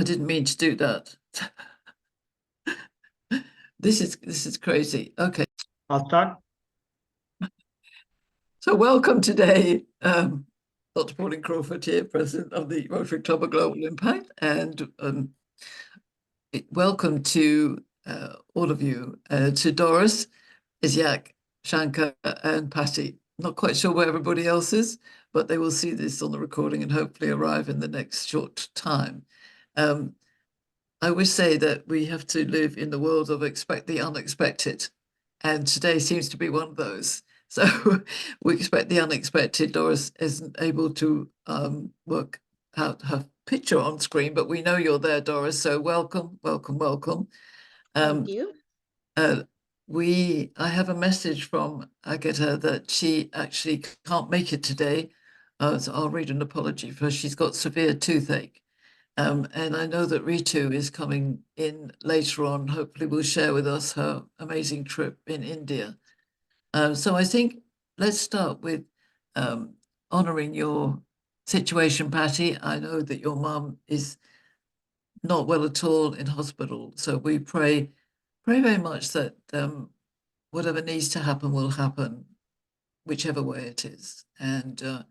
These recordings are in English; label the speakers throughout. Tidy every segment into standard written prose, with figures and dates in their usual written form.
Speaker 1: I didn't mean to do that. This is crazy. Okay.
Speaker 2: I'll start.
Speaker 1: So welcome today, Dr. Pauline Crawford here, President of the Rotary Club of Global Impact, and welcome to all of you, to Doris, Isyak, Shankar, and Patty. Not quite sure where everybody else is, but they will see this on the recording and hopefully arrive in the next short time. I always say that we have to live in the world of expect the unexpected, and today seems to be one of those. So we expect the unexpected. Doris isn't able to work out her picture on screen, but we know you're there, Doris. So welcome, welcome, welcome.
Speaker 3: Thank you.
Speaker 1: I have a message from Agatha that she actually can't make it today. So I'll read an apology for her. She's got severe toothache. And I know that Ritu is coming in later on. Hopefully will share with us her amazing trip in India. So I think let's start with honoring your situation, Patty. I know that your mum is not well at all in hospital. So we pray very much that whatever needs to happen will happen, whichever way it is. And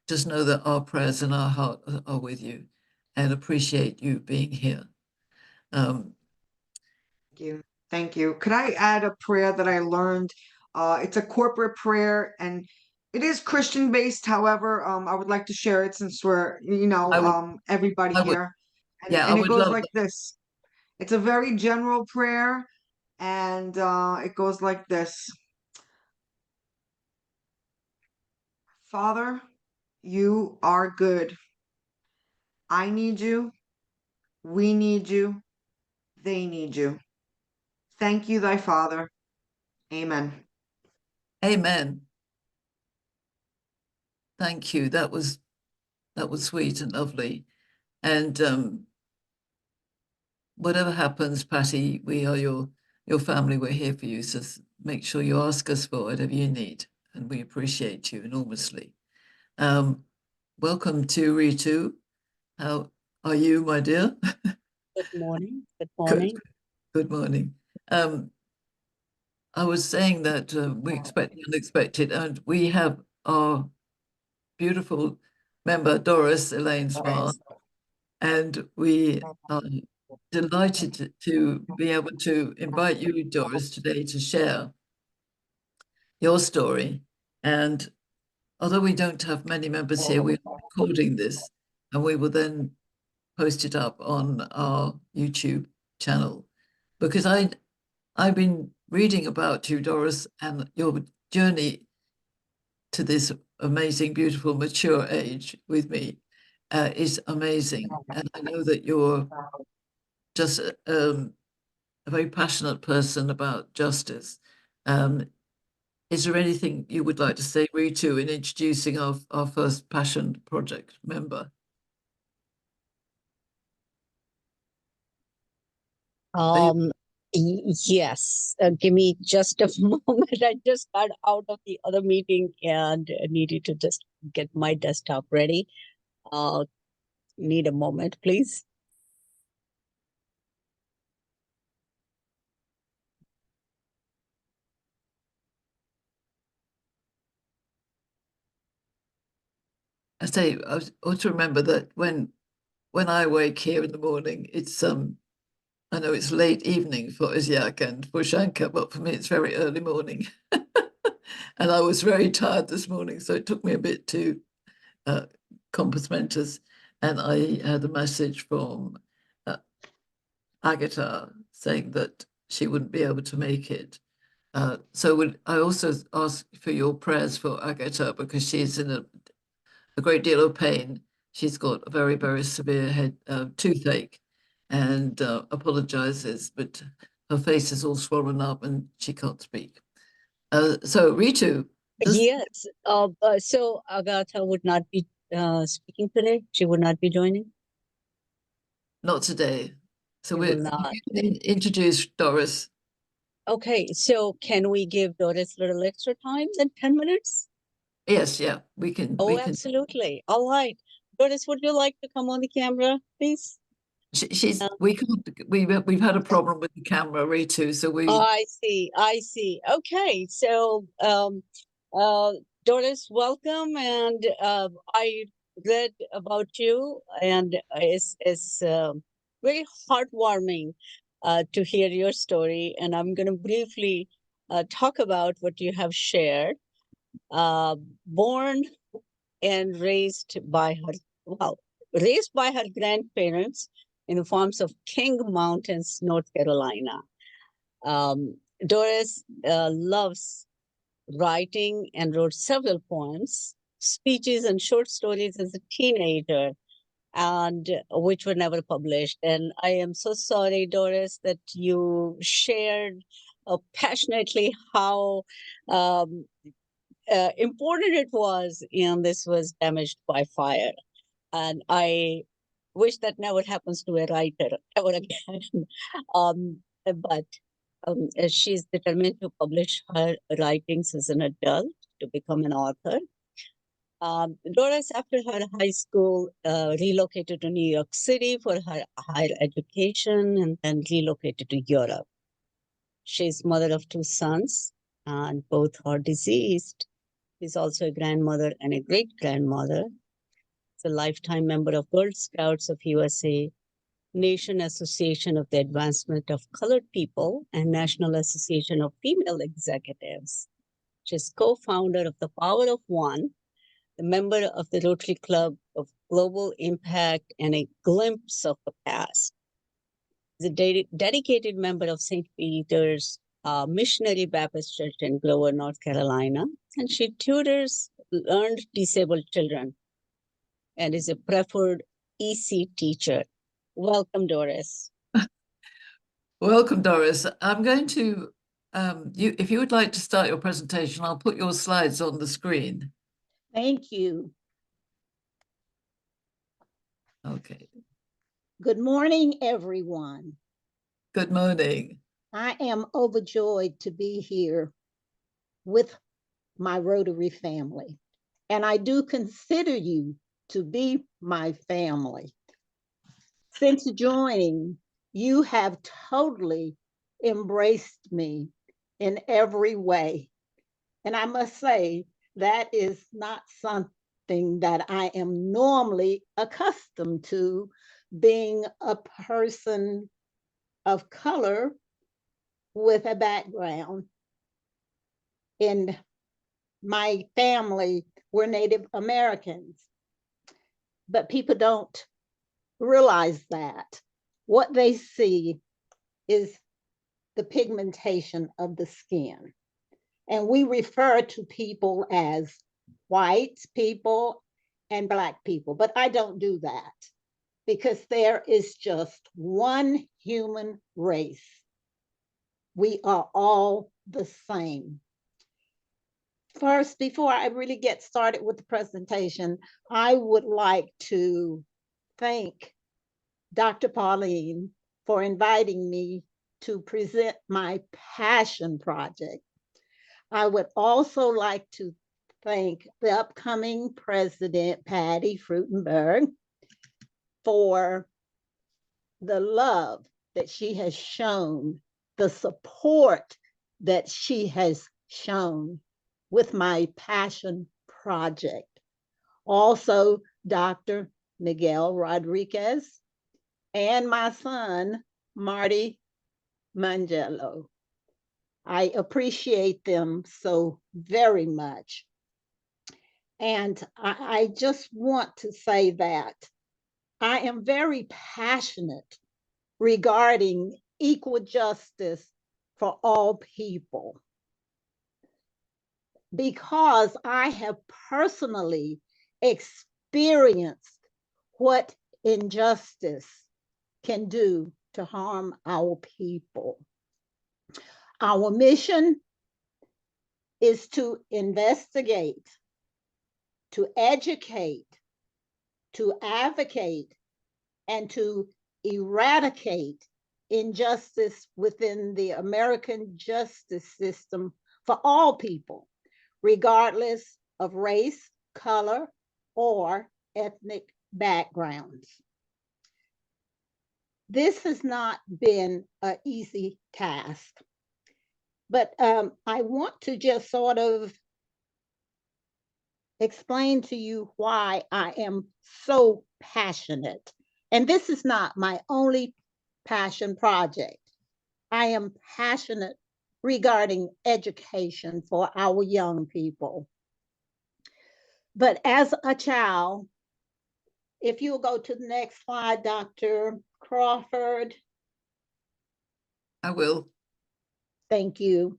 Speaker 1: just know that our prayers and our heart are with you, and appreciate you being here.
Speaker 4: Thank you. Thank you. Could I add a prayer that I learned? It's a corporate prayer and it is Christian based. However, I would like to share it since we're, everybody here. And it goes like this. It's a very general prayer and it goes like this. Father, you are good. I need you. We need you. They need you. Thank you, thy Father. Amen.
Speaker 1: Amen. Thank you. That was sweet and lovely. And whatever happens, Patty, we are your family. We're here for you. So make sure you ask us for whatever you need, and we appreciate you enormously. Welcome to Ritu. How are you, my dear?
Speaker 3: Good morning. Good morning.
Speaker 1: Good morning. I was saying that we expect the unexpected, and we have our beautiful member, Doris Elaine Smarr, and we are delighted to be able to invite you, Doris, today to share your story. And although we don't have many members here, we're recording this, and we will then post it up on our YouTube channel, because I've been reading about you, Doris, and your journey to this amazing, beautiful, mature age with me is amazing. And I know that you're just a very passionate person about justice. Is there anything you would like to say, Ritu, in introducing our first Passion Project member?
Speaker 3: Yes, give me just a moment. I just got out of the other meeting and needed to just get my desktop ready. Need a moment, please.
Speaker 1: I say, I ought to remember that when I wake here in the morning, it's I know it's late evening for Isyak and for Shankar, but for me it's very early morning. And I was very tired this morning, so it took me a bit to compass mentis. And I had a message from Agatha saying that she wouldn't be able to make it. So I also ask for your prayers for Agatha, because she's in a great deal of pain. She's got a very, very severe toothache, and apologizes, but her face is all swollen up and she can't speak. So Ritu.
Speaker 3: Yes. So Agatha would not be speaking today. She would not be joining.
Speaker 1: Not today. So we're not. Introduce Doris.
Speaker 3: Okay. So can we give Doris a little extra time than 10 minutes?
Speaker 1: Yes. Yeah. We can.
Speaker 3: Oh, absolutely. All right. Doris, would you like to come on the camera, please?
Speaker 1: We can't, we've had a problem with the camera, Ritu, so we.
Speaker 3: Oh, I see. Okay, so Doris, welcome, and I read about you, and it's very heartwarming to hear your story. And I'm going to briefly talk about what you have shared. Born and raised by her grandparents in the farms of King Mountains, North Carolina. Doris loves writing and wrote several poems, speeches, and short stories as a teenager, and which were never published. And I am so sorry, Doris, that you shared passionately how important it was, and this was damaged by fire. And I wish that never happens to a writer ever again. But she's determined to publish her writings as an adult, to become an author. Doris, after her high school, relocated to New York City for her higher education and then relocated to Europe. She's mother of 2 sons, and both are deceased. She's also a grandmother and a great-grandmother. She's a lifetime member of Girl Scouts of USA, Nation Association of the Advancement of Colored People, and National Association of Female Executives. She's co-founder of The Power of One, a member of the Rotary Club of Global Impact, and a glimpse of the past. She's a dedicated member of St. Peter's Missionary Baptist Church in Grover, North Carolina, and she tutors learned disabled children and is a preferred EC teacher. Welcome, Doris.
Speaker 1: Welcome, Doris. I'm going to, if you would like to start your presentation, I'll put your slides on the screen.
Speaker 2: Thank you.
Speaker 1: Okay.
Speaker 2: Good morning, everyone.
Speaker 1: Good morning.
Speaker 2: I am overjoyed to be here with my Rotary family, and I do consider you to be my family. Since joining, you have totally embraced me in every way. And I must say, that is not something that I am normally accustomed to, being a person of color with a background. In my family, we're Native Americans, but people don't realize that. What they see is the pigmentation of the skin. And we refer to people as white people and Black people, but I don't do that because there is just one human race. We are all the same. First, before I really get started with the presentation, I would like to thank Dr. Pauline for inviting me to present my passion project. I would also like to thank the upcoming president, Patty Frutenberg, for the love that she has shown, the support that she has shown with my passion project. Also, Dr. Miguel Rodriguez and my son, Marty Mangello. I appreciate them so very much. And I just want to say that I am very passionate regarding equal justice for all people, because I have personally experienced what injustice can do to harm our people. Our mission is to investigate, to educate, to advocate, and to eradicate injustice within the American justice system for all people, regardless of race, color, or ethnic backgrounds. This has not been an easy task, but I want to just sort of explain to you why I am so passionate. And this is not my only passion project. I am passionate regarding education for our young people. But as a child, if you'll go to the next slide, Dr. Crawford.
Speaker 1: I will.
Speaker 2: Thank you.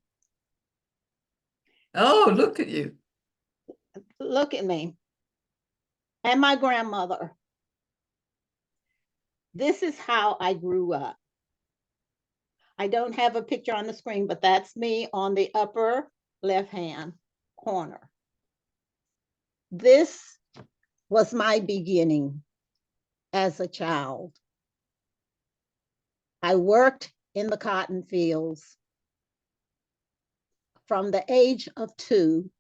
Speaker 1: Oh, look at you.
Speaker 2: Look at me. And my grandmother. This is how I grew up. I don't have a picture on the screen, but that's me on the upper left-hand corner. This was my beginning as a child. I worked in the cotton fields from the age of 2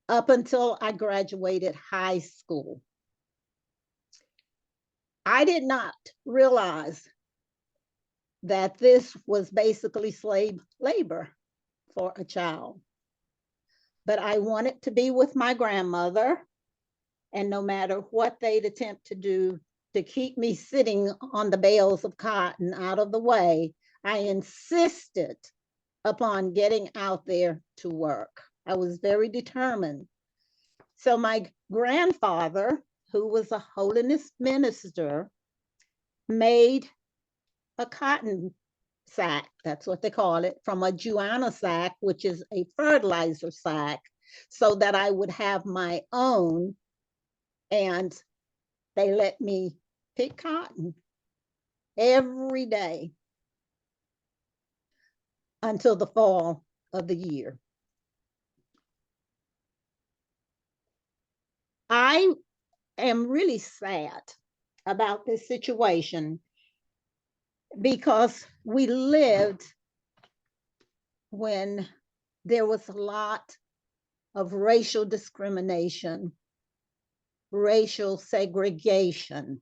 Speaker 2: up until I graduated high school. I did not realize that this was basically slave labor for a child. But I wanted to be with my grandmother, and no matter what they'd attempt to do to keep me sitting on the bales of cotton out of the way, I insisted upon getting out there to work. I was very determined. So my grandfather, who was a holiness minister, made a cotton sack, that's what they call it, from a Juana sack, which is a fertilizer sack, so that I would have my own. And they let me pick cotton every day until the fall of the year. I am really sad about this situation because we lived when there was a lot of racial discrimination, racial segregation.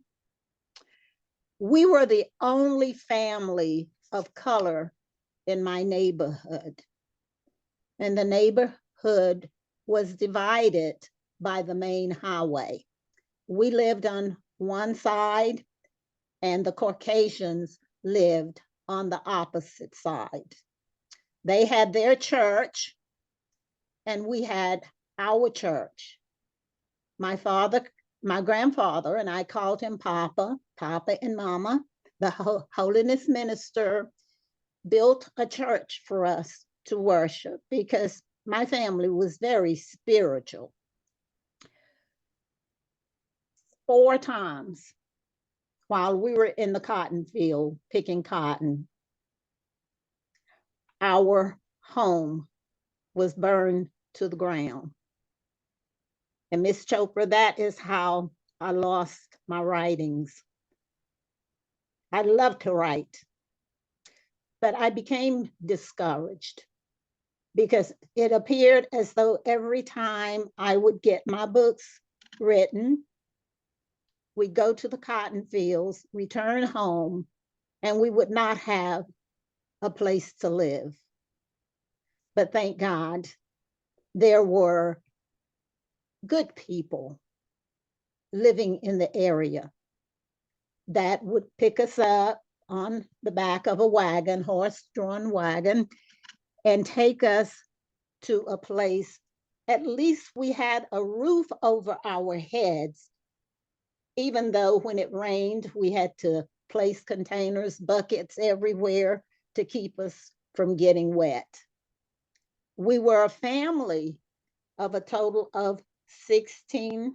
Speaker 2: We were the only family of color in my neighborhood, and the neighborhood was divided by the main highway. We lived on one side, and the Caucasians lived on the opposite side. They had their church, and we had our church. My grandfather, and I called him Papa and Mama, the holiness minister, built a church for us to worship because my family was very spiritual. 4 times while we were in the cotton field picking cotton, our home was burned to the ground. And Miss Chopra, that is how I lost my writings. I love to write, but I became discouraged because it appeared as though every time I would get my books written, we'd go to the cotton fields, return home, and we would not have a place to live. But thank God, there were good people living in the area that would pick us up on the back of a wagon, horse-drawn wagon, and take us to a place. At least we had a roof over our heads, even though when it rained, we had to place containers, buckets everywhere to keep us from getting wet. We were a family of a total of 15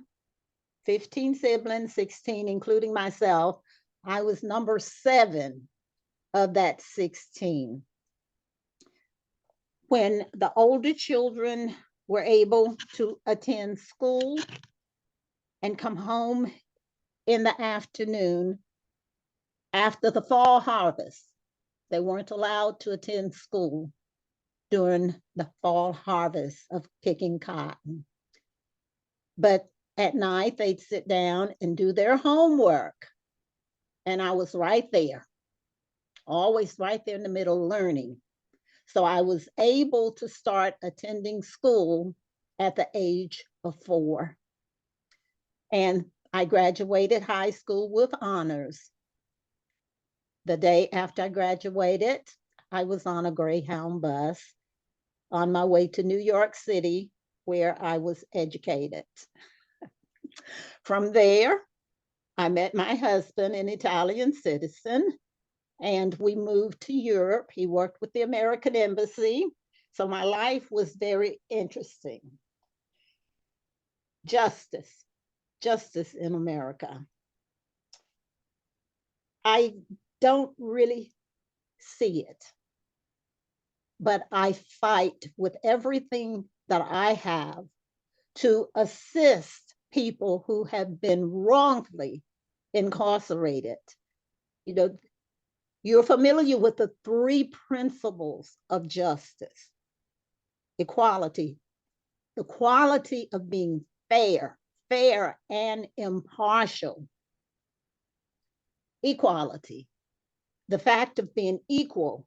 Speaker 2: siblings, 16, including myself. I was number 7 of that 16. When the older children were able to attend school and come home in the afternoon after the fall harvest, they weren't allowed to attend school during the fall harvest of picking cotton. But at night, they'd sit down and do their homework. And I was right there, always right there in the middle learning. So I was able to start attending school at the age of 4. And I graduated high school with honors. The day after I graduated, I was on a Greyhound bus on my way to New York City, where I was educated. From there, I met my husband, an Italian citizen, and we moved to Europe. He worked with the American Embassy. So my life was very interesting. Justice in America. I don't really see it, but I fight with everything that I have to assist people who have been wrongfully incarcerated. You know, you're familiar with the 3 principles of justice: equality, the quality of being fair and impartial. Equality, the fact of being equal,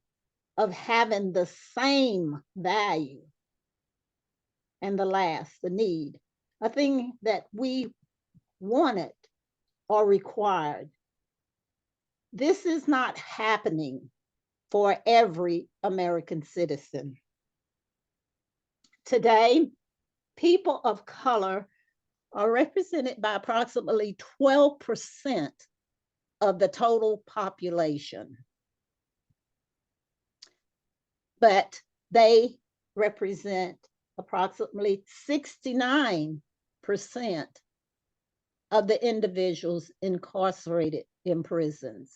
Speaker 2: of having the same value. And the last, the need, a thing that we wanted or required. This is not happening for every American citizen. Today, people of color are represented by approximately 12% of the total population. But they represent approximately 69% of the individuals incarcerated in prisons.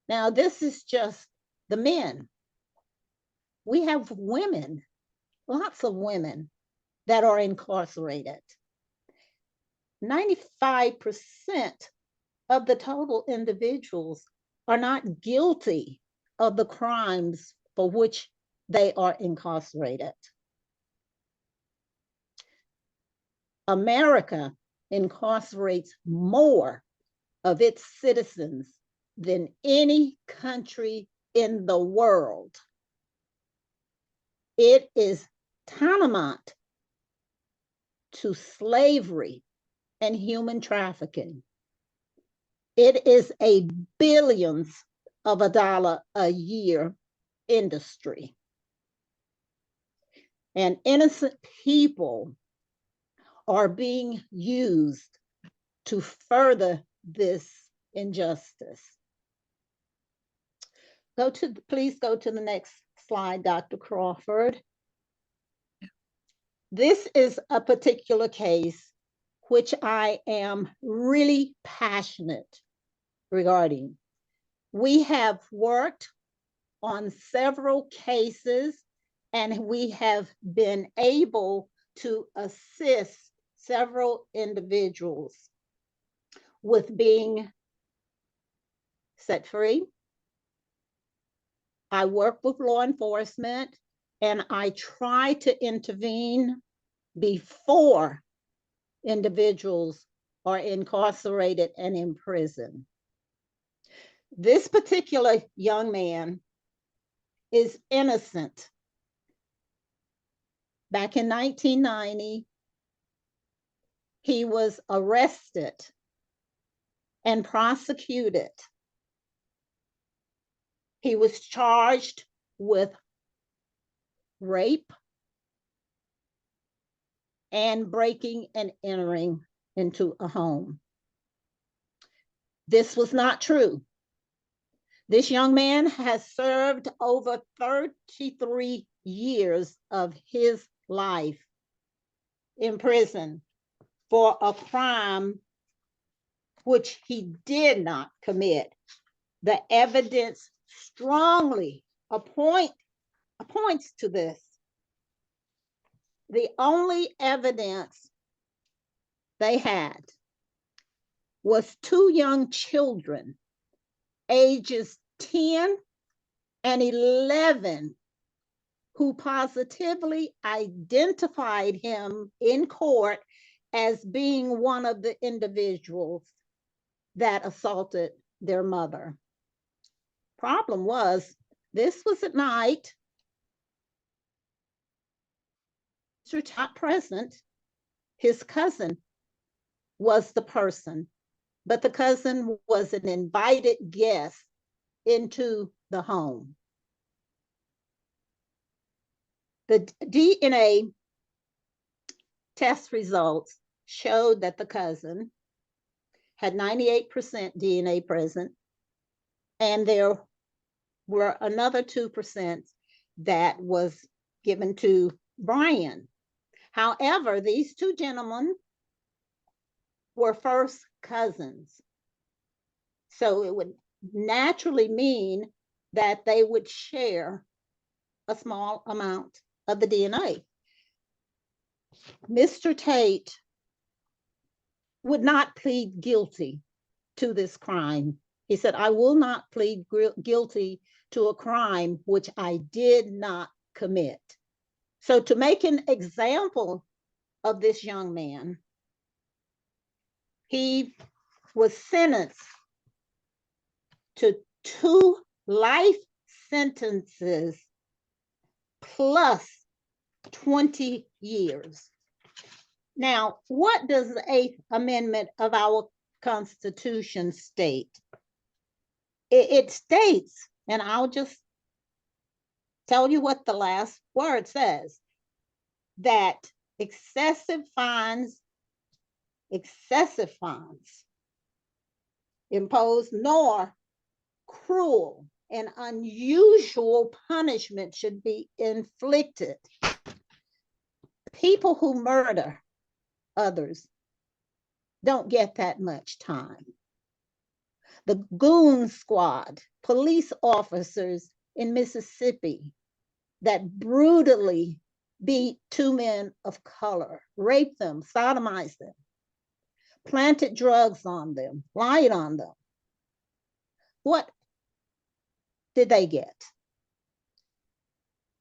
Speaker 2: Now, this is just the men. We have women, lots of women that are incarcerated. 95% of the total individuals are not guilty of the crimes for which they are incarcerated. America incarcerates more of its citizens than any country in the world. It is tantamount to slavery and human trafficking. It is a billions of a dollar a year industry. And innocent people are being used to further this injustice. Please go to the next slide, Dr. Crawford. This is a particular case which I am really passionate regarding. We have worked on several cases and we have been able to assist several individuals with being set free. I work with law enforcement and I try to intervene before individuals are incarcerated and in prison. This particular young man is innocent. Back in 1990, he was arrested and prosecuted. He was charged with rape and breaking and entering into a home. This was not true. This young man has served over 33 years of his life in prison for a crime which he did not commit. The evidence strongly points to this. The only evidence they had was 2 young children, ages 10 and 11, who positively identified him in court as being one of the individuals that assaulted their mother. Problem was, this was at night. Mr. Tate present, his cousin was the person, but the cousin was an invited guest into the home. The DNA test results showed that the cousin had 98% DNA present, and there were another 2% that was given to Brian. However, these two gentlemen were first cousins. So it would naturally mean that they would share a small amount of the DNA. Mr. Tate would not plead guilty to this crime. He said, I will not plead guilty to a crime which I did not commit. So to make an example of this young man, he was sentenced to 2 life sentences plus 20 years. Now, what does the 8th Amendment of our Constitution state? It states, and I'll just tell you what the last word says, that excessive fines imposed nor cruel and unusual punishment should be inflicted. People who murder others don't get that much time. The goon squad, police officers in Mississippi that brutally beat 2 men of color, raped them, sodomized them, planted drugs on them, lied on them. What did they get?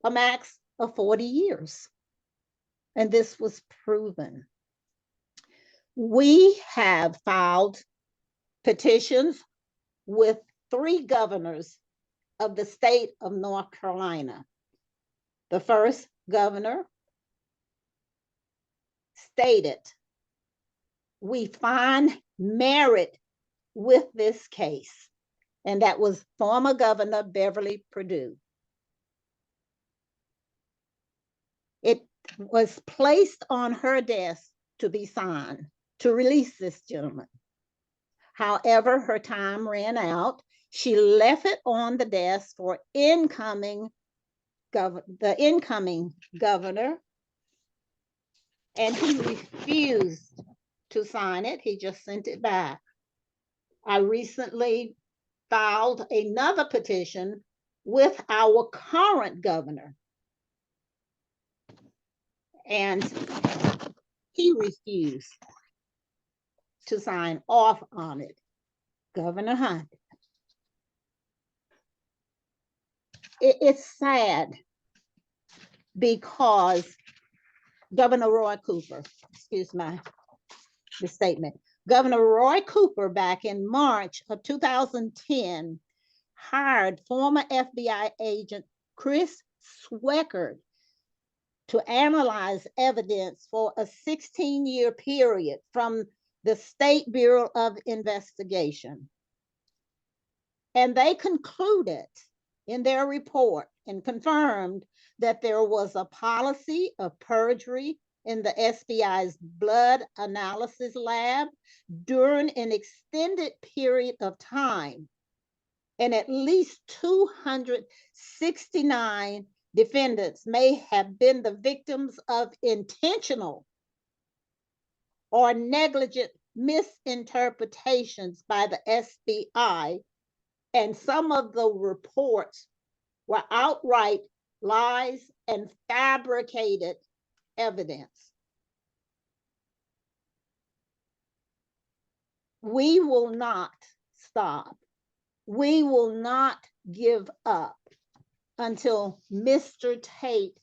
Speaker 2: A max of 40 years. And this was proven. We have filed petitions with 3 governors of the state of North Carolina. The first governor stated, we find merit with this case, and that was former Governor Beverly Perdue. It was placed on her desk to be signed to release this gentleman. However, her time ran out. She left it on the desk for the incoming governor, and he refused to sign it. He just sent it back. I recently filed another petition with our current governor, and he refused to sign off on it. Governor Hunt. It's sad because Governor Roy Cooper, excuse my misstatement, Governor Roy Cooper back in March of 2010 hired former FBI agent Chris Sweckert to analyze evidence for a 16-year period from the State Bureau of Investigation. And they concluded in their report and confirmed that there was a policy of perjury in the SBI's blood analysis lab during an extended period of time. And at least 269 defendants may have been the victims of intentional or negligent misinterpretations by the SBI, and some of the reports were outright lies and fabricated evidence. We will not stop. We will not give up until Mr. Tate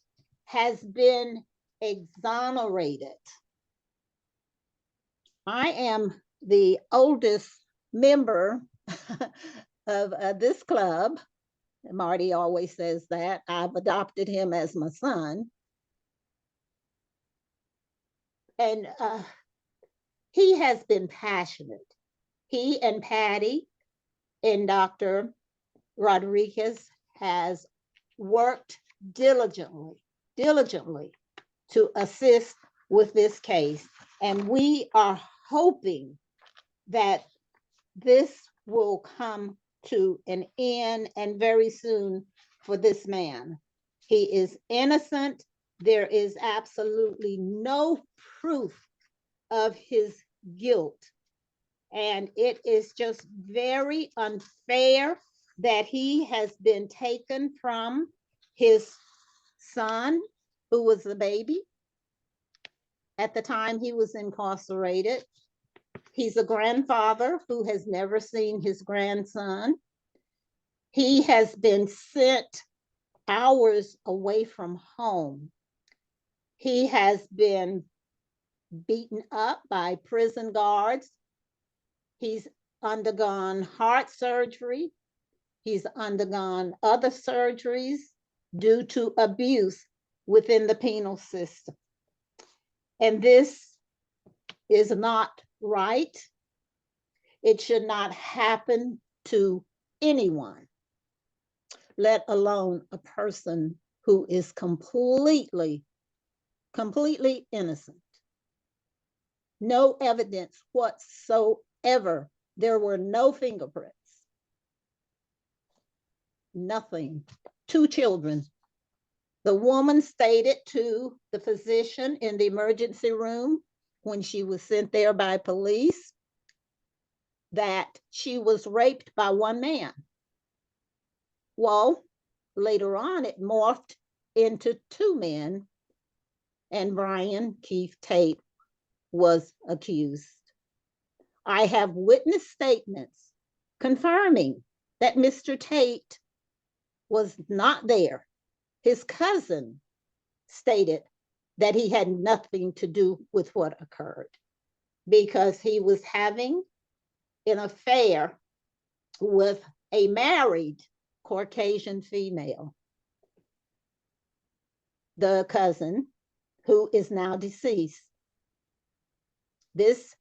Speaker 2: has been exonerated. I am the oldest member of this club. Marty always says that. I've adopted him as my son. And he has been passionate. He and Patty and Dr. Rodriguez has worked diligently to assist with this case. And we are hoping that this will come to an end, and very soon, for this man. He is innocent. There is absolutely no proof of his guilt. And it is just very unfair that he has been taken from his son, who was a baby at the time he was incarcerated. He's a grandfather who has never seen his grandson. He has been sent hours away from home. He has been beaten up by prison guards. He's undergone heart surgery. He's undergone other surgeries due to abuse within the penal system. And this is not right. It should not happen to anyone, let alone a person who is completely innocent. No evidence whatsoever. There were no fingerprints. Nothing. 2 children. The woman stated to the physician in the emergency room when she was sent there by police that she was raped by one man. Well, later on, it morphed into 2 men, and Brian Keith Tate was accused. I have witness statements confirming that Mr. Tate was not there. His cousin stated that he had nothing to do with what occurred because he was having an affair with a married Caucasian female. The cousin, who is now deceased. This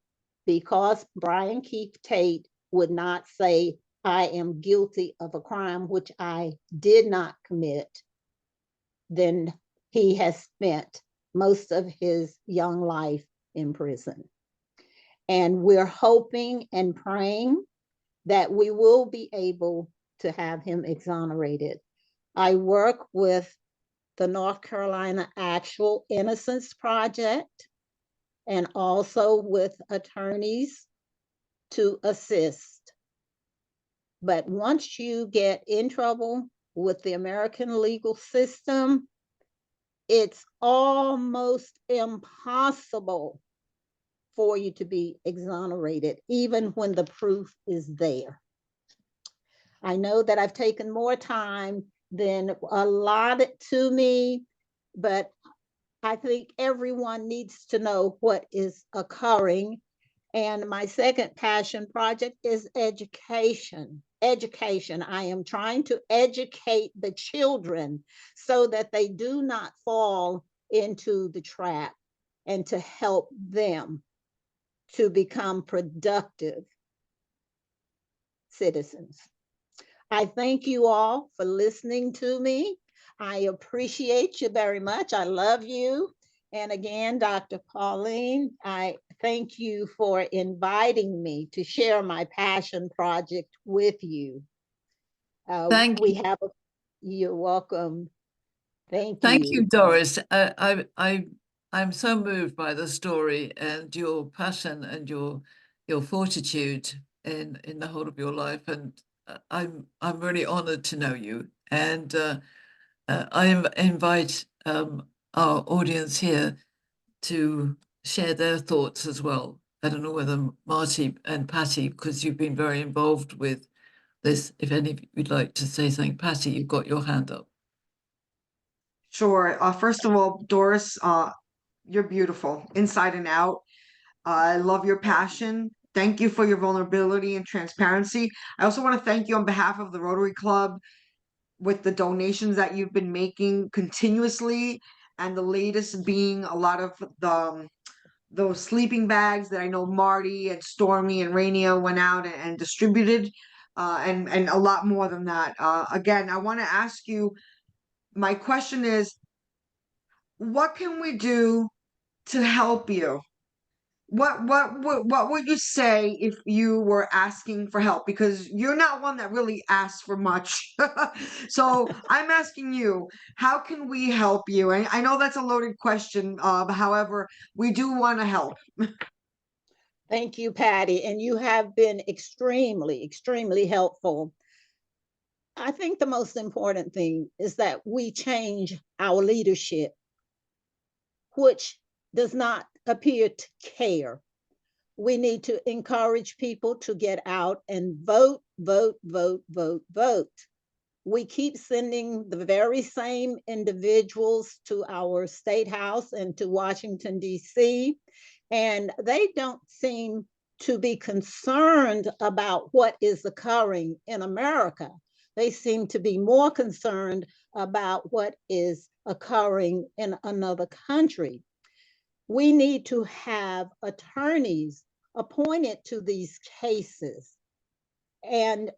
Speaker 2: because Brian Keith Tate would not say, I am guilty of a crime which I did not commit. Then he has spent most of his young life in prison. And we're hoping and praying that we will be able to have him exonerated. I work with the North Carolina Actual Innocence Project and also with attorneys to assist. But once you get in trouble with the American legal system, it's almost impossible for you to be exonerated, even when the proof is there. I know that I've taken more time than allotted to me, but I think everyone needs to know what is occurring. And my second passion project is education. I am trying to educate the children so that they do not fall into the trap, and to help them to become productive citizens. I thank you all for listening to me. I appreciate you very much. I love you. And again, Dr. Pauline, I thank you for inviting me to share my passion project with you.
Speaker 1: Thank you.
Speaker 2: You're welcome. Thank
Speaker 1: you, Doris. I'm so moved by the story and your passion and your fortitude in the whole of your life. And I'm really honored to know you. And I invite our audience here to share their thoughts as well. I don't know whether Marty and Patty, because you've been very involved with this, if any of you would like to say something. Patty, you've got your hand up.
Speaker 4: Sure. First of all, Doris, you're beautiful inside and out. I love your passion. thank you for your vulnerability and transparency. I also want to thank you on behalf of the Rotary Club with the donations that you've been making continuously, and the latest being a lot of those sleeping bags that I know Marty and Stormy and Rainier went out and distributed, and a lot more than that. Again, I want to ask you, my question is, what can we do to help you? What would you say if you were asking for help? Because you're not one that really asks for much. So I'm asking you, how can we help you? And I know that's a loaded question, however, we do want to help.
Speaker 2: Thank you, Patty. And you have been extremely, extremely helpful. I think the most important thing is that we change our leadership, which does not appear to care. We need to encourage people to get out and vote, vote, vote, vote, vote. We keep sending the very same individuals to our state house and to Washington, D.C., and they don't seem to be concerned about what is occurring in America. They seem to be more concerned about what is occurring in another country. We need to have attorneys appointed to these cases, and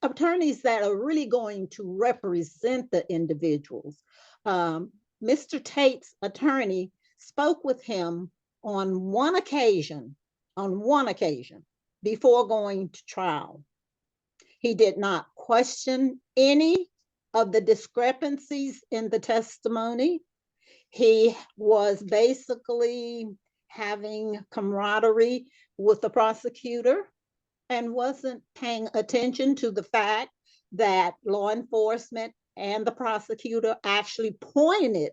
Speaker 2: attorneys that are really going to represent the individuals. Mr. Tate's attorney spoke with him on one occasion before going to trial. He did not question any of the discrepancies in the testimony. He was basically having camaraderie with the prosecutor and wasn't paying attention to the fact that law enforcement and the prosecutor actually pointed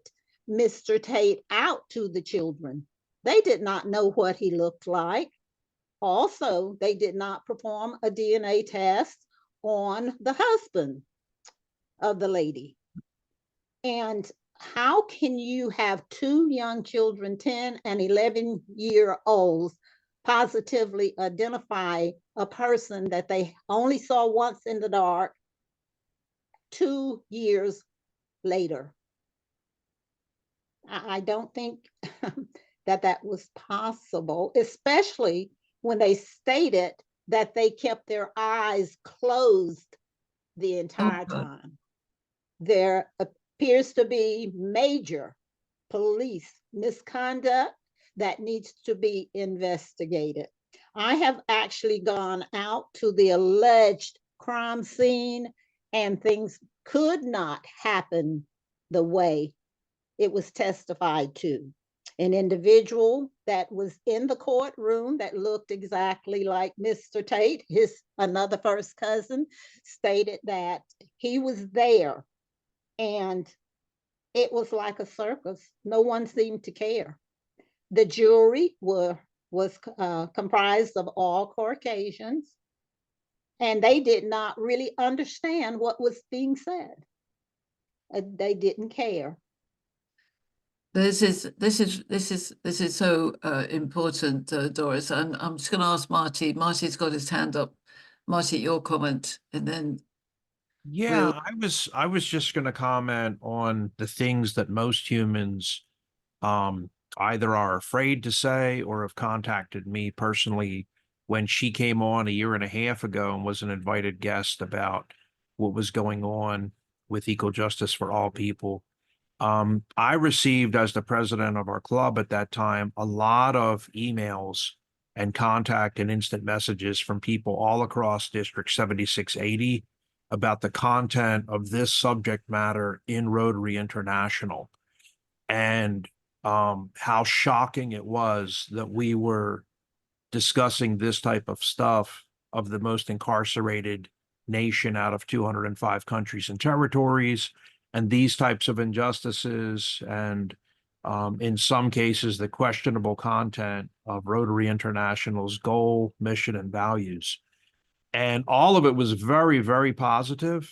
Speaker 2: Mr. Tate out to the children. They did not know what he looked like. Also, they did not perform a DNA test on the husband of the lady. And how can you have two young children, 10 and 11-year-olds, positively identify a person that they only saw once in the dark 2 years later? I don't think that was possible, especially when they stated that they kept their eyes closed the entire time. There appears to be major police misconduct that needs to be investigated. I have actually gone out to the alleged crime scene, and things could not happen the way it was testified to. An individual that was in the courtroom that looked exactly like Mr. Tate, his another first cousin, stated that he was there and it was like a circus. No one seemed to care. The jury was comprised of all Caucasians, and they did not really understand what was being said. They didn't care.
Speaker 1: This is so important, Doris. And I'm just going to ask Marty. Marty's got his hand up. Marty, your comment, and then
Speaker 5: yeah, I was just going to comment on the things that most humans either are afraid to say or have contacted me personally when she came on a year and a half ago and was an invited guest about what was going on with equal justice for all people. I received, as the president of our club at that time, a lot of emails and contact and instant messages from people all across District 7680 about the content of this subject matter in Rotary International, and how shocking it was that we were discussing this type of stuff of the most incarcerated nation out of 205 countries and territories, and these types of injustices, and in some cases, the questionable content of Rotary International's goal, mission, and values. And all of it was very, very positive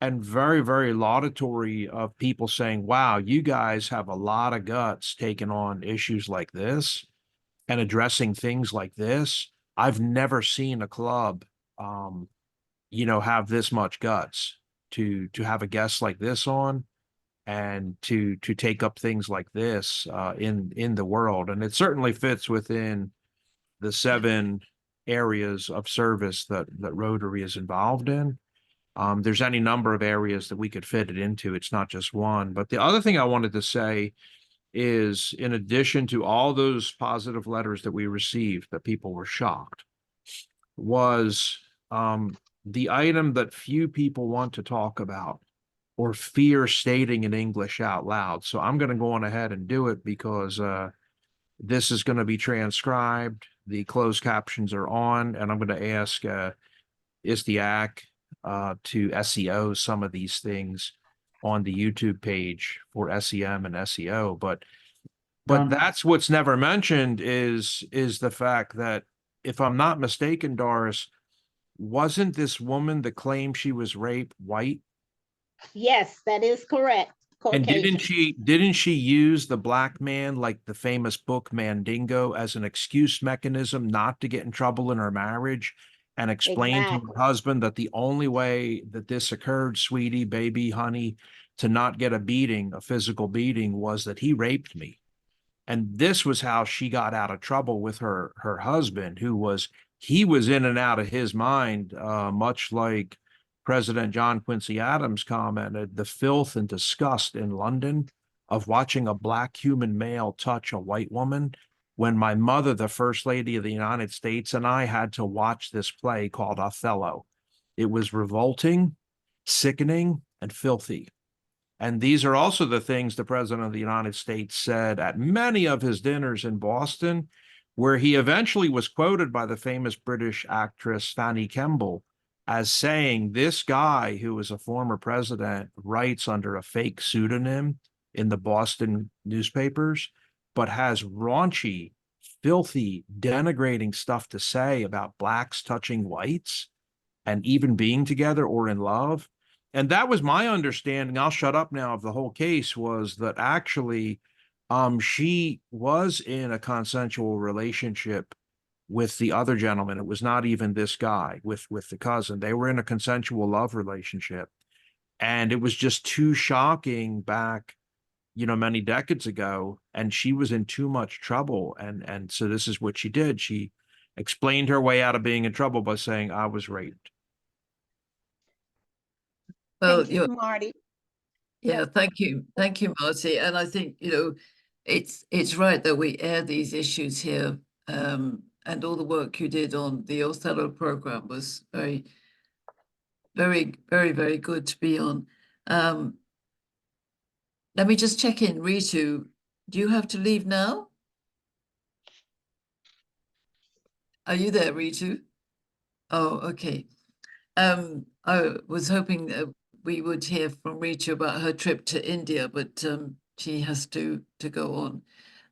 Speaker 5: and very, very laudatory of people saying, wow, you guys have a lot of guts taking on issues like this and addressing things like this. I've never seen a club, you know, have this much guts to have a guest like this on, and to take up things like this in the world. And it certainly fits within the 7 areas of service that Rotary is involved in. There's any number of areas that we could fit it into. It's not just one. But the other thing I wanted to say is, in addition to all those positive letters that we received, that people were shocked, was the item that few people want to talk about or fear stating in English out loud. So I'm going to go on ahead and do it, because this is going to be transcribed. The closed captions are on, and I'm going to ask ISDIAC to SEO some of these things on the YouTube page for SEM and SEO. But that's what's never mentioned is the fact that, if I'm not mistaken, Doris, wasn't this woman that claimed she was raped white?
Speaker 2: Yes, that is correct.
Speaker 5: And
Speaker 2: Caucasian.
Speaker 5: didn't she use the black man, like the famous book Mandingo, as an excuse mechanism not to get in trouble in her marriage, and explain to
Speaker 2: Exactly.
Speaker 5: her husband that the only way that this occurred, sweetie, baby, honey, to not get a beating, a physical beating, was that he raped me. And this was how she got out of trouble with her husband, he was in and out of his mind, much like President John Quincy Adams commented, the filth and disgust in London of watching a black human male touch a white woman, when my mother, the First Lady of the United States, and I had to watch this play called Othello. It was revolting, sickening, and filthy. And these are also the things the President of the United States said at many of his dinners in Boston, where he eventually was quoted by the famous British actress Fanny Kemble as saying, this guy, who was a former president, writes under a fake pseudonym in the Boston newspapers, but has raunchy, filthy, denigrating stuff to say about blacks touching whites and even being together or in love. And that was my understanding, I'll shut up now, of the whole case, was that actually she was in a consensual relationship with the other gentleman. It was not even this guy with the cousin. They were in a consensual love relationship. And it was just too shocking back, you know, many decades ago. And she was in too much trouble. And so this is what she did. She explained her way out of being in trouble by saying, I was raped.
Speaker 1: Well,
Speaker 2: Thank you, Marty.
Speaker 1: yeah, thank you, Marty. And I think, you know, it's right that we air these issues here, and all the work you did on the Othello program was very, very, very, very good to be on. Let me just check in, Ritu. Do you have to leave now? Are you there, Ritu? Oh, okay. I was hoping we would hear from Ritu about her trip to India, but she has to go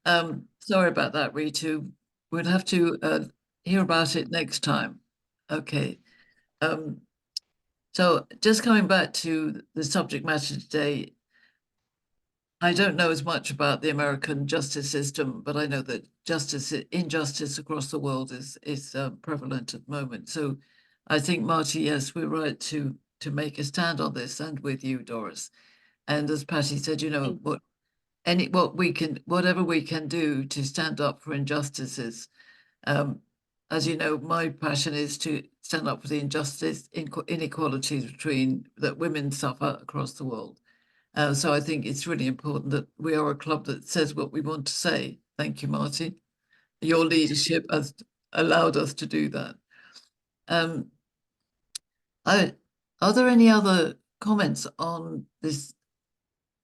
Speaker 1: on. Sorry about that, Ritu. We'll have to hear about it next time. Okay. So just coming back to the subject matter today, I don't know as much about the American justice system, but I know that injustice across the world is prevalent at the moment. So I think, Marty, yes, we're right to make a stand on this, and with you, Doris. And as Patty said, you know, whatever we can do to stand up for injustices. As you know, my passion is to stand up for the inequalities that women suffer across the world. So I think it's really important that we are a club that says what we want to say. Thank you, Marty. Your leadership has allowed us to do that. Are there any other comments on this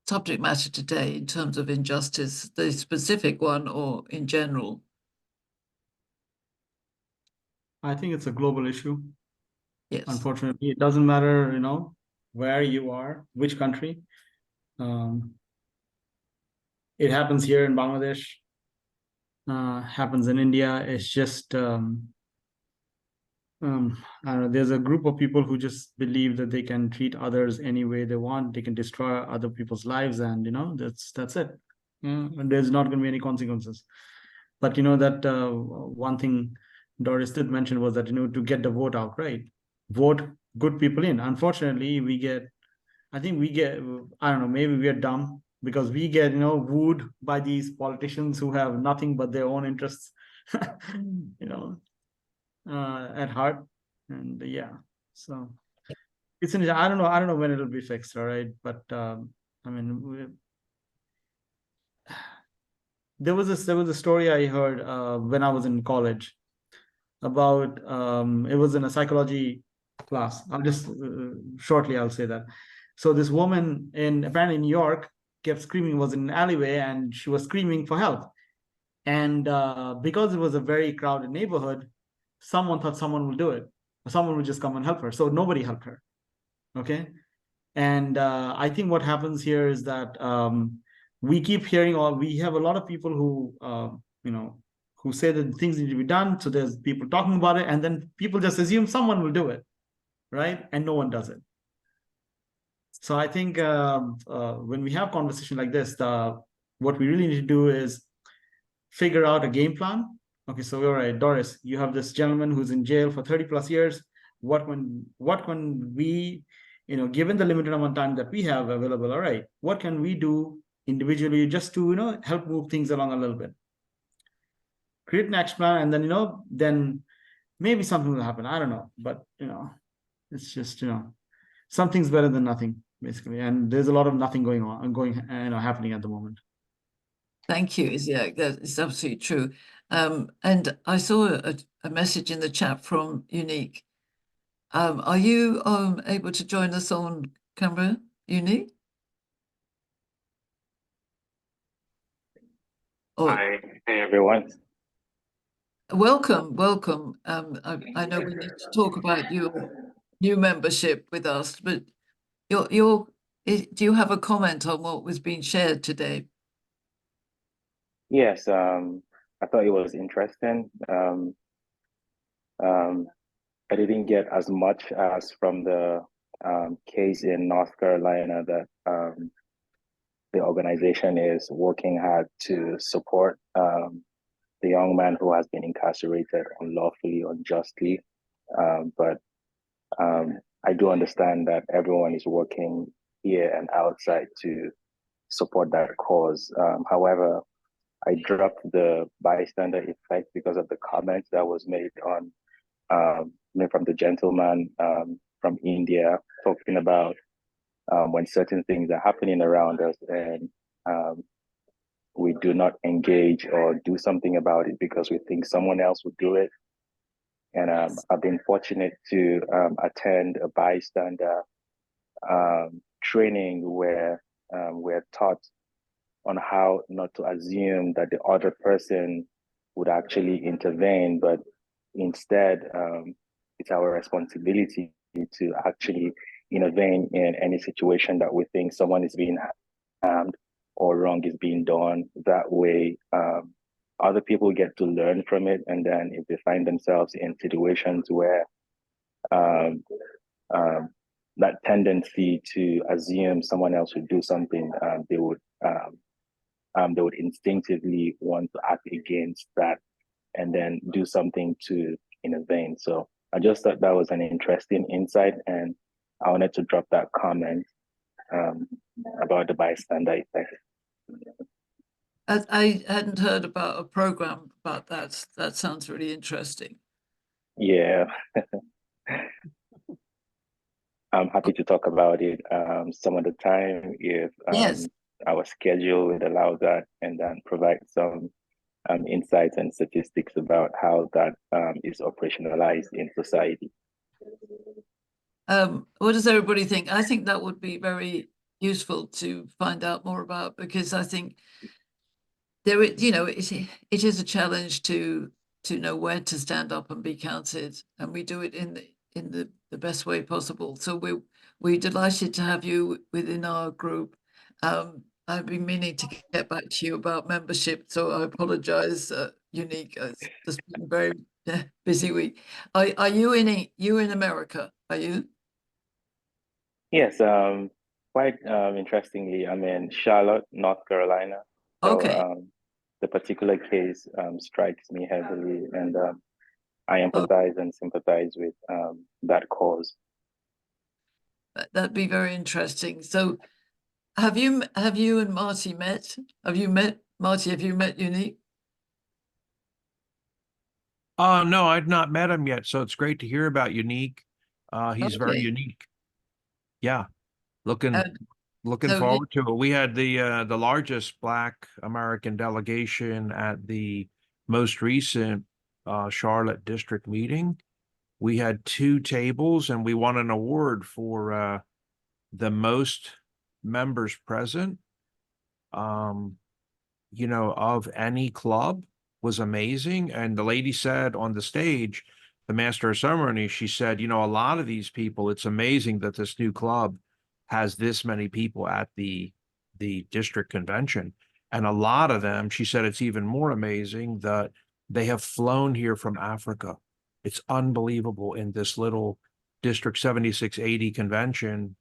Speaker 1: subject matter today in terms of injustice, the specific one or in general?
Speaker 6: I think it's a global issue.
Speaker 1: Yes.
Speaker 6: Unfortunately, it doesn't matter, you know, where you are, which country. It happens here in Bangladesh, happens in India. It's just, I don't know, there's a group of people who just believe that they can treat others any way they want. They can destroy other people's lives, and you know, that's it. And there's not going to be any consequences. But you know that one thing Doris did mention was that, to get the vote out, right? Vote good people in. Unfortunately, I think we get, I don't know, maybe we are dumb because we get, wooed by these politicians who have nothing but their own interests, at heart. And yeah, so I don't know when it'll be fixed, all right? But I mean, there was a story I heard when I was in college about it was in a psychology class. I'll just shortly I'll say that. So this woman apparently in New York kept screaming, was in an alleyway, and she was screaming for help. And because it was a very crowded neighborhood, someone thought someone will do it. Someone would just come and help her. So nobody helped her. Okay. And I think what happens here is that we keep hearing, we have a lot of people who, who say that things need to be done. So there's people talking about it, and then people just assume someone will do it, right? And no one does it. So I think when we have conversation like this, what we really need to do is figure out a game plan. Okay, so all right, Doris, you have this gentleman who's in jail for 30 plus years. What can we, given the limited amount of time that we have available, all right, what can we do individually just to, help move things along a little bit? Create an action plan, and then, then maybe something will happen. I don't know, but, it's just, something's better than nothing, basically. And there's a lot of nothing happening at the moment.
Speaker 1: Thank you. Yeah, that's absolutely true. And I saw a message in the chat from Unique. Are you able to join us on camera, Unique?
Speaker 7: Hi, hey everyone.
Speaker 1: Welcome. I know we need to talk about your new membership with us, but do you have a comment on what was being shared today?
Speaker 7: Yes, I thought it was interesting. I didn't get as much as from the case in North Carolina that the organization is working hard to support the young man who has been incarcerated unlawfully, unjustly. But I do understand that everyone is working here and outside to support that cause. However, I dropped the bystander effect because of the comment that was made on from the gentleman from India talking about when certain things are happening around us and we do not engage or do something about it because we think someone else would do it. And I've been fortunate to attend a bystander training where we're taught on how not to assume that the other person would actually intervene, but instead it's our responsibility to actually intervene in any situation that we think someone is being harmed or wrong is being done. That way other people get to learn from it, and then if they find themselves in situations where that tendency to assume someone else would do something, they would instinctively want to act against that and then do something to intervene. So I just thought that was an interesting insight, and I wanted to drop that comment about the bystander effect.
Speaker 1: I hadn't heard about a program about that. That sounds really interesting.
Speaker 7: Yeah. I'm happy to talk about it some of the time if
Speaker 1: Yes.
Speaker 7: our schedule would allow that, and then provide some insights and statistics about how that is operationalized in society.
Speaker 1: What does everybody think? I think that would be very useful to find out more about, because I think there, it is a challenge to know where to stand up and be counted, and we do it in the best way possible. So we're delighted to have you within our group. I've been meaning to get back to you about membership, so I apologize, Unique. It's just been a very busy week. Are you in America? Are you?
Speaker 7: Yes, quite interestingly, I'm in Charlotte, North Carolina. So
Speaker 1: Okay.
Speaker 7: the particular case strikes me heavily, and I empathize and sympathize with that cause.
Speaker 1: That'd be very interesting. So have you and Marty met? Have you met Marty? Have you met Unique?
Speaker 5: No, I've not met him yet, so it's great to hear about Unique. He's very
Speaker 1: Okay.
Speaker 5: unique. Yeah, looking
Speaker 1: so
Speaker 5: forward to it. We had the largest Black American delegation at the most recent Charlotte district meeting. We had 2 tables, and we won an award for the most members present. You know, of any club. Was amazing. And the lady said on the stage, the master of ceremony, she said, you know, a lot of these people, it's amazing that this new club has this many people at the district convention. And a lot of them, she said, it's even more amazing that they have flown here from Africa. It's unbelievable. In this little District 7680 convention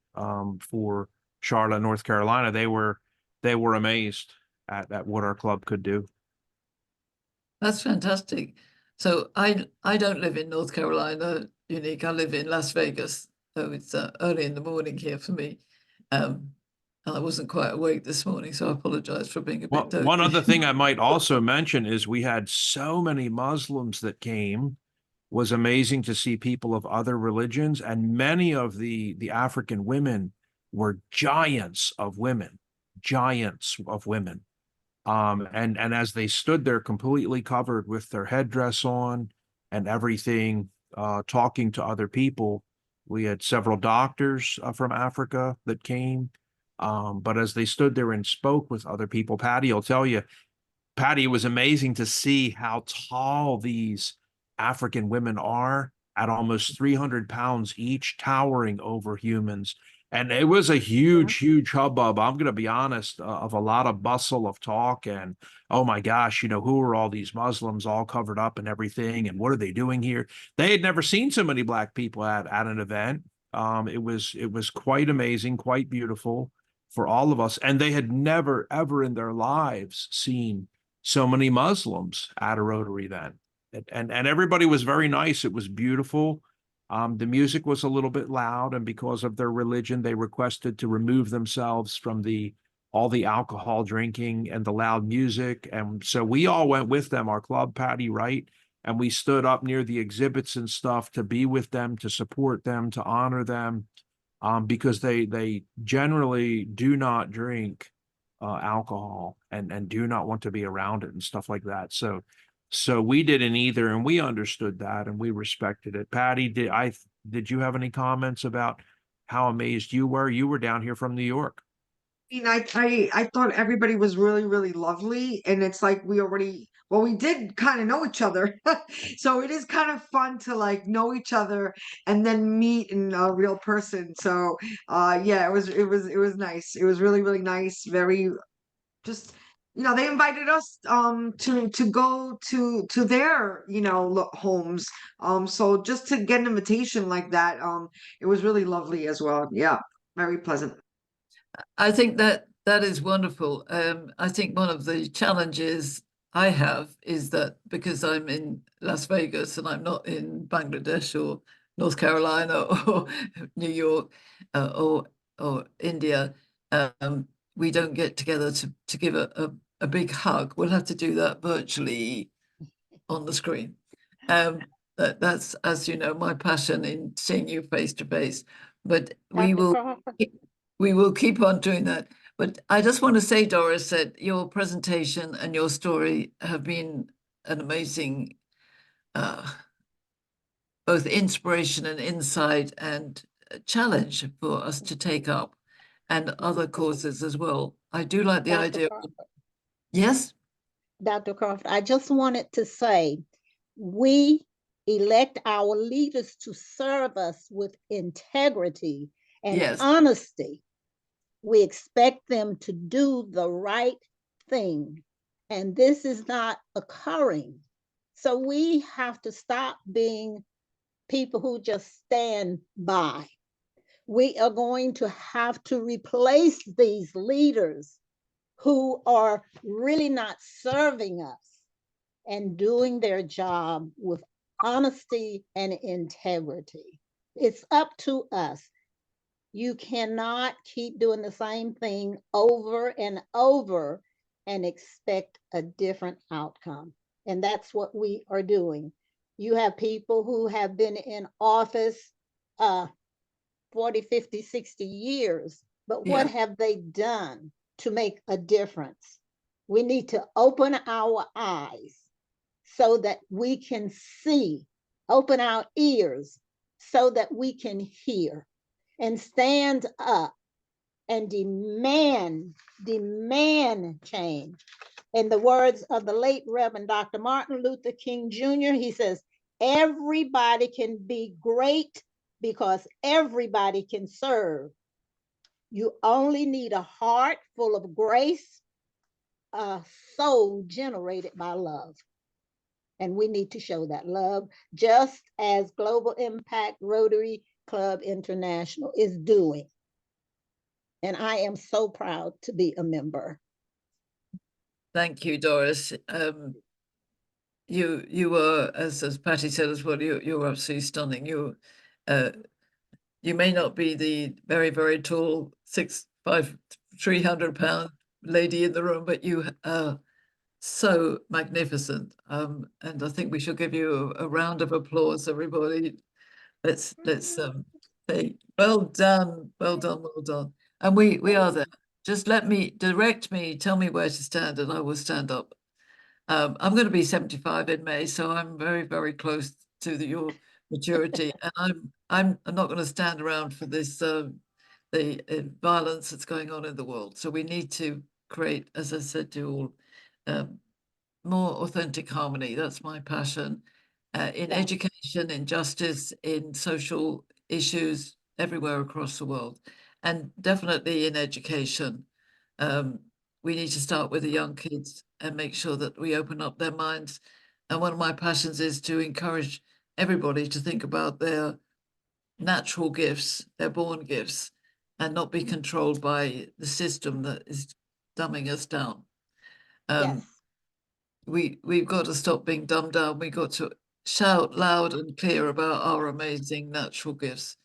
Speaker 5: for Charlotte, North Carolina, they were amazed at what our club could do.
Speaker 1: That's fantastic. So I don't live in North Carolina, Unique. I live in Las Vegas, so it's early in the morning here for me. And I wasn't quite awake this morning, so I apologize for being a bit dozy.
Speaker 5: One other thing I might also mention is we had so many Muslims that came. Was amazing to see people of other religions, and many of the African women were giants of women. And as they stood there completely covered with their headdress on and everything, talking to other people, we had several doctors from Africa that came. But as they stood there and spoke with other people, Patty will tell you, Patty, it was amazing to see how tall these African women are at almost 300 pounds each, towering over humans. And it was a huge hubbub. I'm going to be honest, of a lot of bustle of talk and, oh my gosh, you know, who are all these Muslims all covered up and everything? And what are they doing here? They had never seen so many Black people at an event. It was quite amazing, quite beautiful for all of us. And they had never, ever in their lives seen so many Muslims at a Rotary event. And everybody was very nice. It was beautiful. The music was a little bit loud, and because of their religion, they requested to remove themselves from all the alcohol drinking and the loud music. And so we all went with them, our club, Patty, right? And we stood up near the exhibits and stuff to be with them, to support them, to honor them, because they generally do not drink alcohol and do not want to be around it and stuff like that. So we didn't either, and we understood that and we respected it. Patty, did you have any comments about how amazed you were? You were down here from New York.
Speaker 4: mean, I thought everybody was really, really lovely, and it's like we did kind of know each other, so it is kind of fun to like know each other and then meet in a real person. So, yeah, it was nice. It was really, really nice. Very just. They invited us to go to their homes, so just to get an invitation like that, it was really lovely as well. Yeah, very pleasant.
Speaker 1: I think that is wonderful. I think one of the challenges I have is that because I'm in Las Vegas and I'm not in Bangladesh or North Carolina or New York or India, we don't get together to give a big hug. We'll have to do that virtually on the screen. That's, as you know, my passion in seeing you face to face. But we will keep on doing that. But I just want to say, Doris, that your presentation and your story have been an amazing both inspiration and insight and challenge for us to take up, and other causes as well. I do like the idea. Yes?
Speaker 2: Dr. Crawford, I just wanted to say, we elect our leaders to serve us with integrity and honesty. We expect them to do the right thing, and this is not occurring. So we have to stop being people who just stand by. We are going to have to replace these leaders who are really not serving us and doing their job with honesty and integrity. It's up to us. You cannot keep doing the same thing over and over and expect a different outcome. And that's what we are doing. You have people who have been in office 40, 50, 60 years, but what have they done to make a difference? We need to open our eyes so that we can see, open our ears so that we can hear, and stand up and demand change. In the words of the late Reverend Dr. Martin Luther King Jr., he says, everybody can be great because everybody can serve. You only need a heart full of grace, a soul generated by love. And we need to show that love, just as Global Impact Rotary Club International is doing. And I am so proud to be a member.
Speaker 1: Thank you, Doris. You were, as Patty said as well, you were absolutely stunning. You may not be the very, very tall 6'5", 300-pound lady in the room, but you are so magnificent. And I think we should give you a round of applause, everybody. Let's say well done, well done, well done. And we are there. Just direct me, tell me where to stand, and I will stand up. I'm going to be 75 in May, so I'm very, very close to your maturity, and I'm not going to stand around for this the violence that's going on in the world. So we need to create, as I said to you all, more authentic harmony. That's my passion. In education, in justice, in social issues everywhere across the world, and definitely in education. We need to start with the young kids and make sure that we open up their minds. And one of my passions is to encourage everybody to think about their natural gifts, their born gifts, and not be controlled by the system that is dumbing us down.
Speaker 2: Yes.
Speaker 1: We've got to stop being dumbed down. We've got to shout loud and clear about our amazing natural gifts.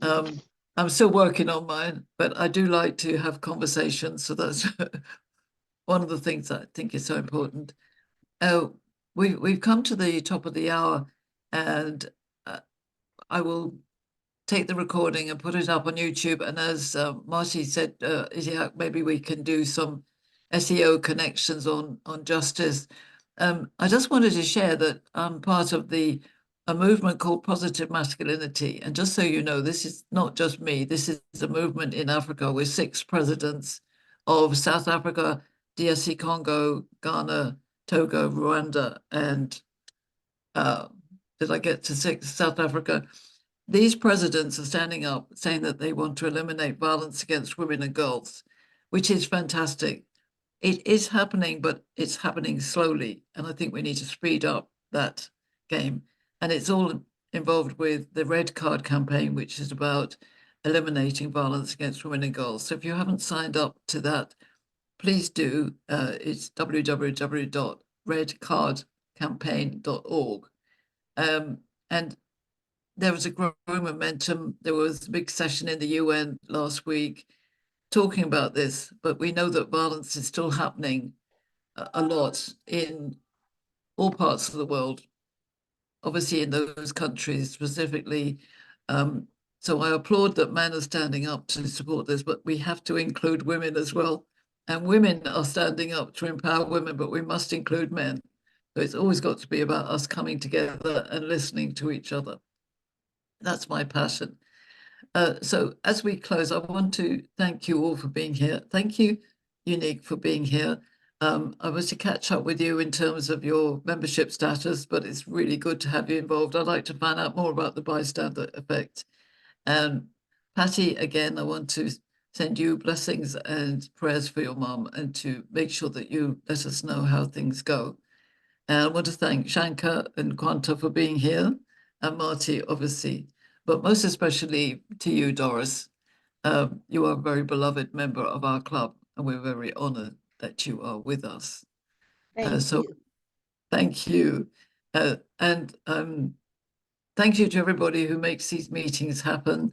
Speaker 1: I'm still working on mine, but I do like to have conversations. So that's one of the things that I think is so important. We've come to the top of the hour, and I will take the recording and put it up on YouTube. And as Marty said, maybe we can do some SEO connections on justice. I just wanted to share that I'm part of a movement called Positive Masculinity. And just so you know, this is not just me. This is a movement in Africa with 6 presidents of South Africa, DRC Congo, Ghana, Togo, Rwanda, and did I get to 6? South Africa. These presidents are standing up saying that they want to eliminate violence against women and girls, which is fantastic. It is happening, but it's happening slowly. And I think we need to speed up that game. And it's all involved with the Red Card campaign, which is about eliminating violence against women and girls. So if you haven't signed up to that, please do. It's www.redcardcampaign.org. And there was a growing momentum. There was a big session in the UN last week talking about this, but we know that violence is still happening a lot in all parts of the world, obviously in those countries specifically. So I applaud that men are standing up to support this, but we have to include women as well. And women are standing up to empower women, but we must include men. So it's always got to be about us coming together and listening to each other. That's my passion. So as we close, I want to thank you all for being here. Thank you, Unique, for being here. I was to catch up with you in terms of your membership status, but it's really good to have you involved. I'd like to find out more about the bystander effect. And Patty, again, I want to send you blessings and prayers for your mom, and to make sure that you let us know how things go. And I want to thank Shankar and Quanta for being here, and Marty, obviously, but most especially to you, Doris. You are a very beloved member of our club, and we're very honored that you are with us.
Speaker 2: Thank
Speaker 1: So
Speaker 2: you.
Speaker 1: thank you. And thank you to everybody who makes these meetings happen.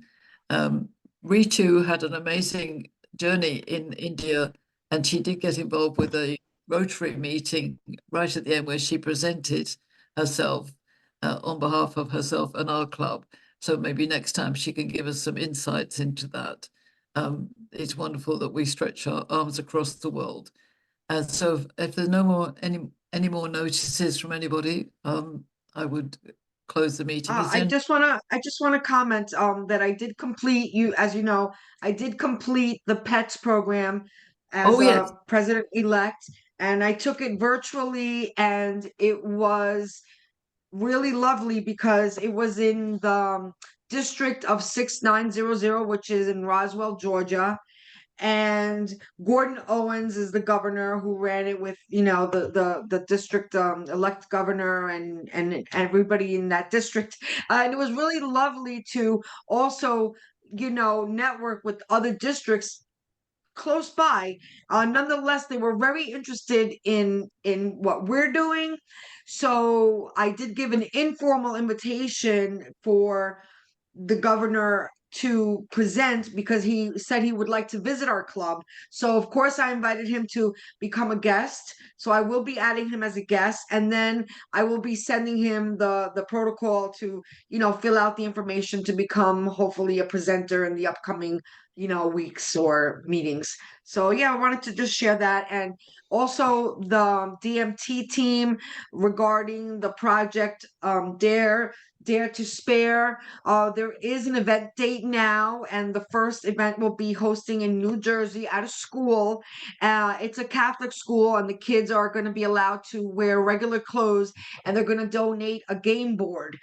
Speaker 1: Ritu had an amazing journey in India, and she did get involved with a Rotary meeting right at the end where she presented herself on behalf of herself and our club. So maybe next time she can give us some insights into that. It's wonderful that we stretch our arms across the world. And so if there's no more any more notices from anybody, I would close the meeting.
Speaker 4: I just wanna comment that I did complete as you know, I did complete the PETS program as
Speaker 1: Oh, yes.
Speaker 4: president-elect, and I took it virtually, and it was really lovely because it was in the district of 6900, which is in Roswell, Georgia. And Gordon Owens is the governor who ran it with, the district elect governor and everybody in that district. And it was really lovely to also, network with other districts close by. Nonetheless, they were very interested in what we're doing. So I did give an informal invitation for the governor to present because he said he would like to visit our club. So of course I invited him to become a guest. So I will be adding him as a guest, and then I will be sending him the protocol to, fill out the information to become hopefully a presenter in the upcoming, weeks or meetings. So yeah, I wanted to just share that. And also the DMT team regarding the project Dare to Spare. There is an event date now, and the first event will be hosting in New Jersey at a school. It's a Catholic school, and the kids are going to be allowed to wear regular clothes, and they're going to donate a game board.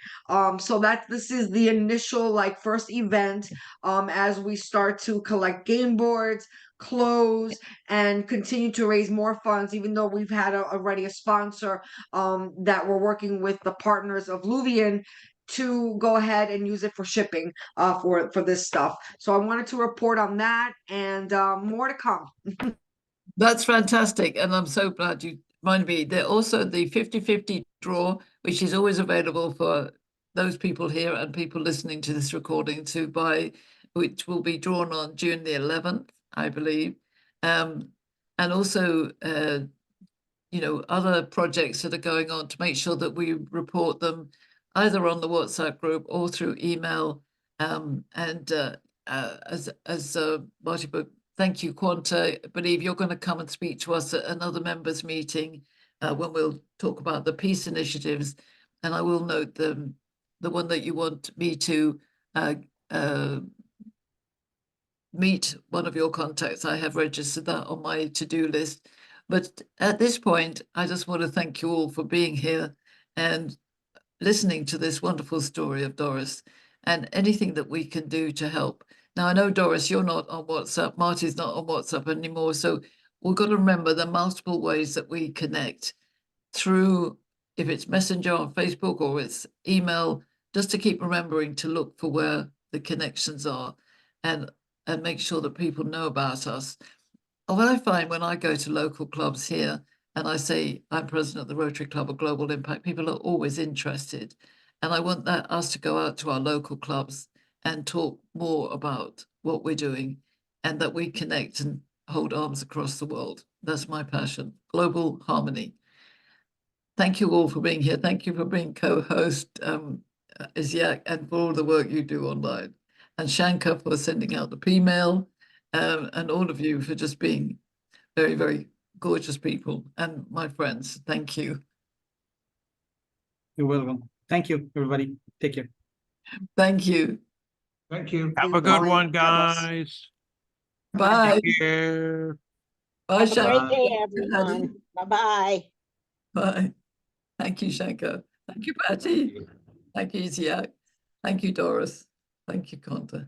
Speaker 4: So this is the initial first event as we start to collect game boards, clothes, and continue to raise more funds, even though we've had already a sponsor that we're working with the partners of Luvian to go ahead and use it for shipping for this stuff. So I wanted to report on that, and more to come.
Speaker 1: That's fantastic. And I'm so glad you reminded me. There's also the 50/50 draw, which is always available for those people here and people listening to this recording to buy, which will be drawn on June the 11th, I believe. And also, other projects that are going on to make sure that we report them either on the WhatsApp group or through email. As Marty, but thank you, Quanta. I believe you're going to come and speak to us at another members meeting when we'll talk about the peace initiatives. And I will note the one that you want me to meet one of your contacts. I have registered that on my to-do list. But at this point, I just want to thank you all for being here and listening to this wonderful story of Doris and anything that we can do to help. Now, I know, Doris, you're not on WhatsApp. Marty's not on WhatsApp anymore. So we've got to remember the multiple ways that we connect through, if it's Messenger on Facebook or it's email, just to keep remembering to look for where the connections are and make sure that people know about us. And what I find when I go to local clubs here and I say I'm president of the Rotary Club of Global Impact, people are always interested. And I want us to go out to our local clubs and talk more about what we're doing and that we connect and hold arms across the world. That's my passion, global harmony. Thank you all for being here. Thank you for being co-host, Isyak, and for all the work you do online. And Shankar for sending out the P-mail, and all of you for just being very, very gorgeous people. And my friends, thank you.
Speaker 6: You're welcome. Thank you, everybody. Take care.
Speaker 1: Thank you.
Speaker 8: Thank you.
Speaker 5: Have a good one, guys.
Speaker 1: Bye.
Speaker 5: Take care.
Speaker 1: Bye,
Speaker 2: Have a great
Speaker 1: Shankar.
Speaker 2: day, everyone. Bye-bye.
Speaker 1: Bye. Thank you, Shankar. Thank you, Patty. Thank you, Isyak. Thank you, Doris. Thank you, Conta.